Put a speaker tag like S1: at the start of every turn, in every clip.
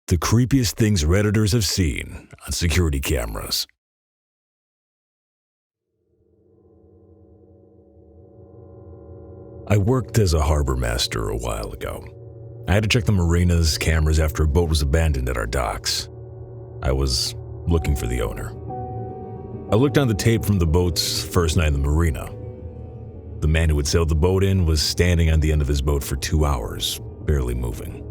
S1: The creepiest things Redditors have seen on security cameras. I worked as a harbor master a while ago. I had to check the marina's cameras after a boat was abandoned at our docks. I was looking for the owner. I looked on the tape from the boat's first night in the marina. The man who had sailed the boat in was standing on the end of his boat for 2 hours, barely moving.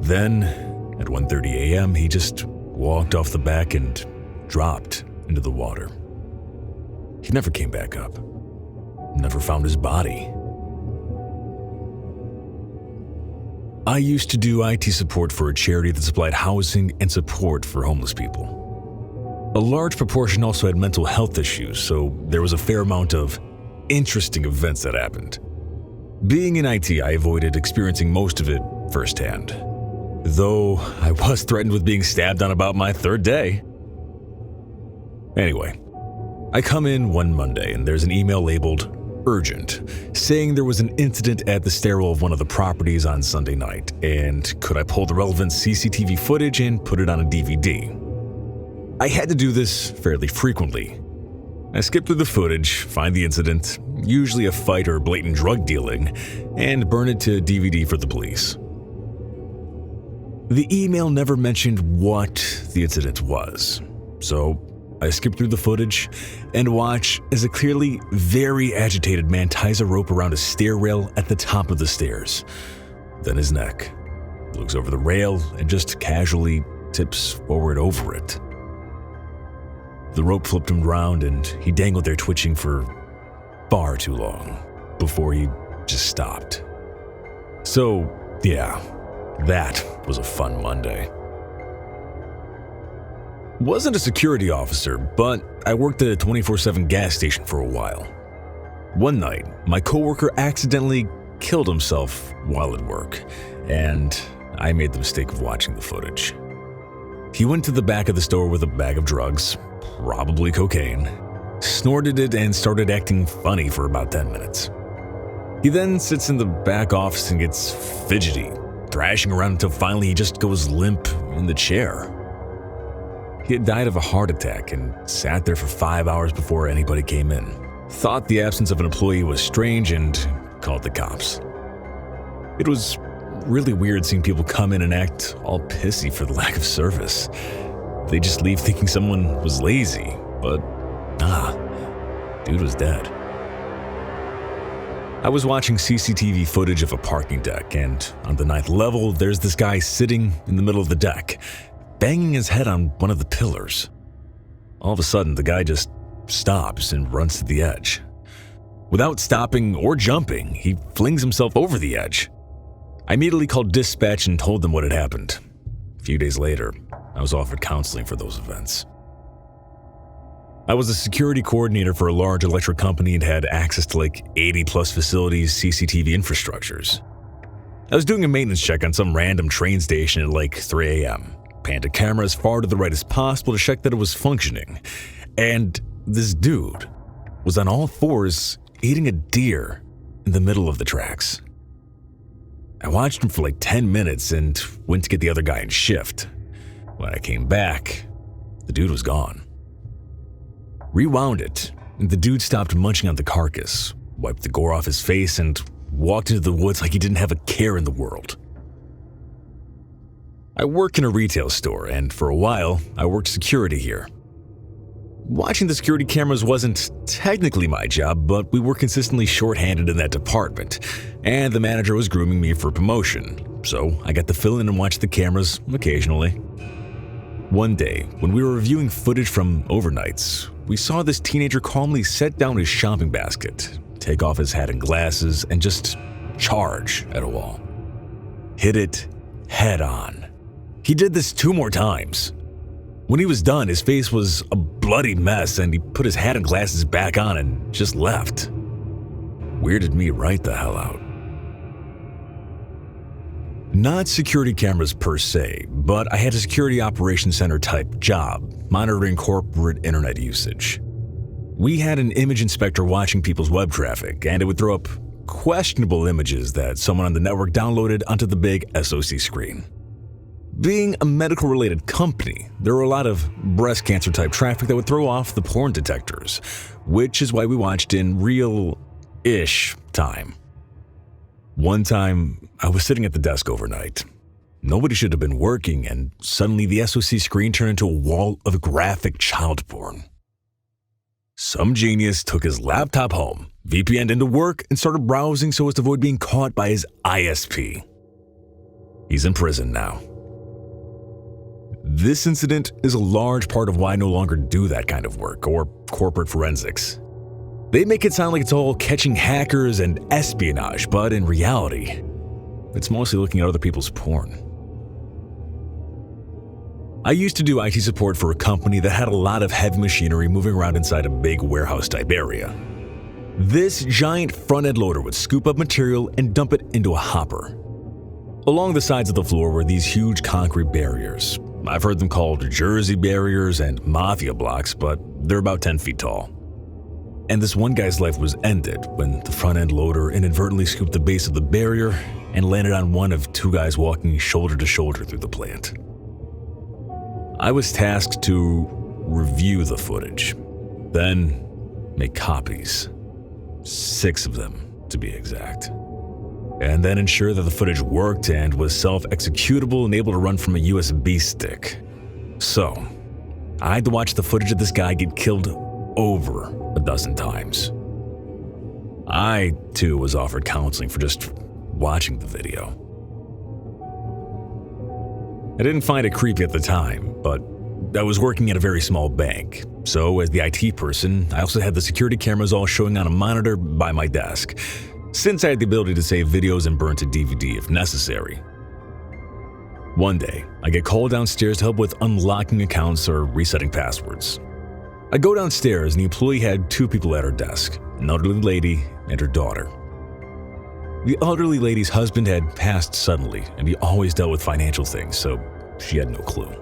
S1: Then, at 1:30 a.m., he just walked off the back and dropped into the water. He never came back up. Never found his body. I used to do IT support for a charity that supplied housing and support for homeless people. A large proportion also had mental health issues, so there was a fair amount of interesting events that happened. Being in IT, I avoided experiencing most of it firsthand, though I was threatened with being stabbed on about my third day. Anyway, I come in one Monday and there's an email labeled urgent, saying there was an incident at the stairwell of one of the properties on Sunday night, and could I pull the relevant CCTV footage and put it on a DVD. I had to do this fairly frequently. I skip through the footage, find the incident, usually a fight or blatant drug dealing, and burn it to DVD for the police. The email never mentioned what the incident was, so I skip through the footage and watch as a clearly very agitated man ties a rope around a stair rail at the top of the stairs. Then his neck looks over the rail and just casually tips forward over it. The rope flipped him around and he dangled there twitching for far too long before he just stopped. So, yeah, that was a fun Monday. Wasn't a security officer, but I worked at a 24/7 gas station for a while. One night, my coworker accidentally killed himself while at work, and I made the mistake of watching the footage. He went to the back of the store with a bag of drugs, probably cocaine, snorted it, and started acting funny for about 10 minutes. He then sits in the back office and gets fidgety, thrashing around until finally he just goes limp in the chair. He had died of a heart attack and sat there for 5 hours before anybody came in. Thought the absence of an employee was strange and called the cops. It was really weird seeing people come in and act all pissy for the lack of service. They just leave thinking someone was lazy, but dude was dead. I was watching CCTV footage of a parking deck, and on the 9th level, there's this guy sitting in the middle of the deck, banging his head on one of the pillars. All of a sudden, the guy just stops and runs to the edge. Without stopping or jumping, he flings himself over the edge. I immediately called dispatch and told them what had happened. A few days later, I was offered counseling for those events. I was a security coordinator for a large electric company and had access to like 80 plus facilities, CCTV infrastructures. I was doing a maintenance check on some random train station at like 3 a.m. Panned a camera as far to the right as possible to check that it was functioning. And this dude was on all fours eating a deer in the middle of the tracks. I watched him for like 10 minutes and went to get the other guy in shift. When I came back, the dude was gone. Rewound it, and the dude stopped munching on the carcass, wiped the gore off his face, and walked into the woods like he didn't have a care in the world. I work in a retail store, and for a while, I worked security here. Watching the security cameras wasn't technically my job, but we were consistently shorthanded in that department, and the manager was grooming me for promotion, so I got to fill in and watch the cameras occasionally. One day, when we were reviewing footage from overnights, we saw this teenager calmly set down his shopping basket, take off his hat and glasses, and just charge at a wall. Hit it head on. He did this 2 more times. When he was done, his face was a bloody mess and he put his hat and glasses back on and just left. Weirded me right the hell out. Not security cameras per se, but I had a security operations center type job, monitoring corporate internet usage. We had an image inspector watching people's web traffic, and it would throw up questionable images that someone on the network downloaded onto the big SOC screen. Being a medical-related company, there were a lot of breast cancer-type traffic that would throw off the porn detectors, which is why we watched in real-ish time. One time, I was sitting at the desk overnight. Nobody should have been working, and suddenly the SoC screen turned into a wall of graphic child porn. Some genius took his laptop home, VPN'd into work, and started browsing so as to avoid being caught by his ISP. He's in prison now. This incident is a large part of why I no longer do that kind of work, or corporate forensics. They make it sound like it's all catching hackers and espionage, but in reality, it's mostly looking at other people's porn. I used to do IT support for a company that had a lot of heavy machinery moving around inside a big warehouse-type area. This giant front-end loader would scoop up material and dump it into a hopper. Along the sides of the floor were these huge concrete barriers. I've heard them called Jersey barriers and mafia blocks, but they're about 10 feet tall. And this one guy's life was ended when the front-end loader inadvertently scooped the base of the barrier and landed on one of two guys walking shoulder to shoulder through the plant. I was tasked to review the footage, then make copies. 6 of them, to be exact. And then ensure that the footage worked and was self-executable and able to run from a USB stick. So, I had to watch the footage of this guy get killed over a dozen times. I, too, was offered counseling for just watching the video. I didn't find it creepy at the time, but I was working at a very small bank. So, as the IT person, I also had the security cameras all showing on a monitor by my desk, since I had the ability to save videos and burn to DVD if necessary. One day, I get called downstairs to help with unlocking accounts or resetting passwords. I go downstairs and the employee had 2 people at her desk, an elderly lady and her daughter. The elderly lady's husband had passed suddenly, and he always dealt with financial things, so she had no clue.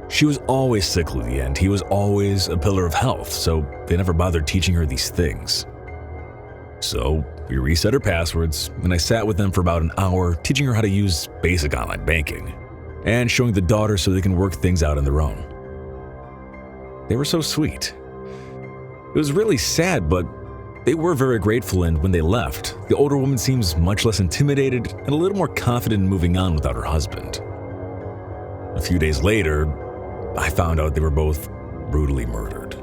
S1: She was always sickly, and he was always a pillar of health, so they never bothered teaching her these things. So we reset her passwords, and I sat with them for about an hour, teaching her how to use basic online banking, and showing the daughter so they can work things out on their own. They were so sweet. It was really sad, but they were very grateful, and when they left, the older woman seems much less intimidated and a little more confident in moving on without her husband. A few days later, I found out they were both brutally murdered.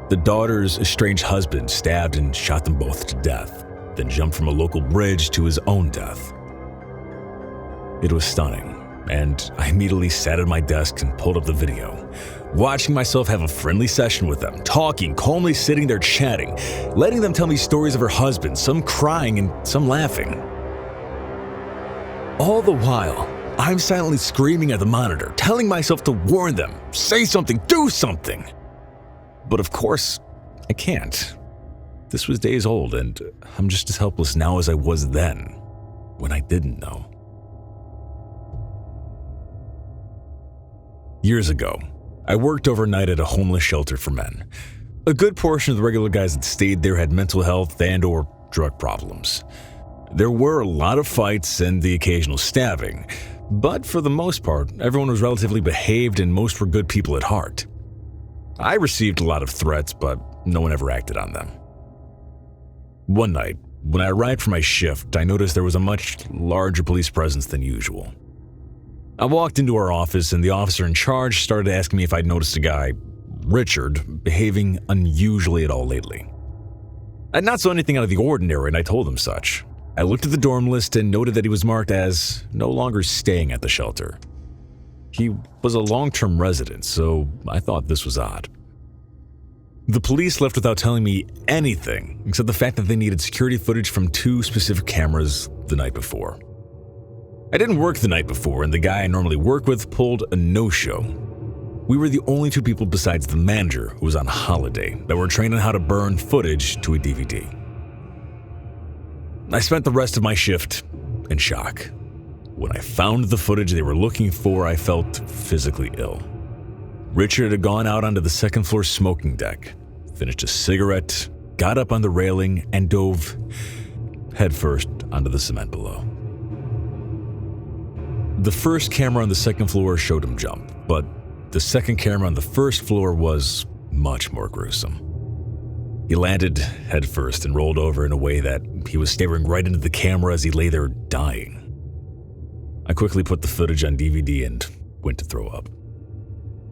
S1: The daughter's estranged husband stabbed and shot them both to death, then jumped from a local bridge to his own death. It was stunning, and I immediately sat at my desk and pulled up the video, watching myself have a friendly session with them, talking, calmly sitting there chatting, letting them tell me stories of her husband, some crying and some laughing. All the while, I'm silently screaming at the monitor, telling myself to warn them, say something, do something. But of course, I can't. This was days old, and I'm just as helpless now as I was then, when I didn't know. Years ago, I worked overnight at a homeless shelter for men. A good portion of the regular guys that stayed there had mental health and/or drug problems. There were a lot of fights and the occasional stabbing, but for the most part, everyone was relatively behaved and most were good people at heart. I received a lot of threats, but no one ever acted on them. One night, when I arrived for my shift, I noticed there was a much larger police presence than usual. I walked into our office and the officer in charge started asking me if I'd noticed a guy, Richard, behaving unusually at all lately. I'd not saw anything out of the ordinary and I told him such. I looked at the dorm list and noted that he was marked as no longer staying at the shelter. He was a long-term resident, so I thought this was odd. The police left without telling me anything except the fact that they needed security footage from 2 specific cameras the night before. I didn't work the night before, and the guy I normally work with pulled a no-show. We were the only 2 people besides the manager, who was on holiday, that were trained on how to burn footage to a DVD. I spent the rest of my shift in shock. When I found the footage they were looking for, I felt physically ill. Richard had gone out onto the second-floor smoking deck, finished a cigarette, got up on the railing, and dove headfirst onto the cement below. The first camera on the second floor showed him jump, but the second camera on the first floor was much more gruesome. He landed headfirst and rolled over in a way that he was staring right into the camera as he lay there dying. I quickly put the footage on DVD and went to throw up.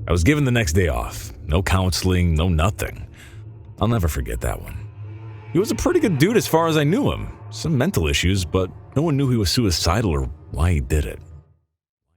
S1: I was given the next day off. No counseling, no nothing. I'll never forget that one. He was a pretty good dude as far as I knew him. Some mental issues, but no one knew he was suicidal or why he did it.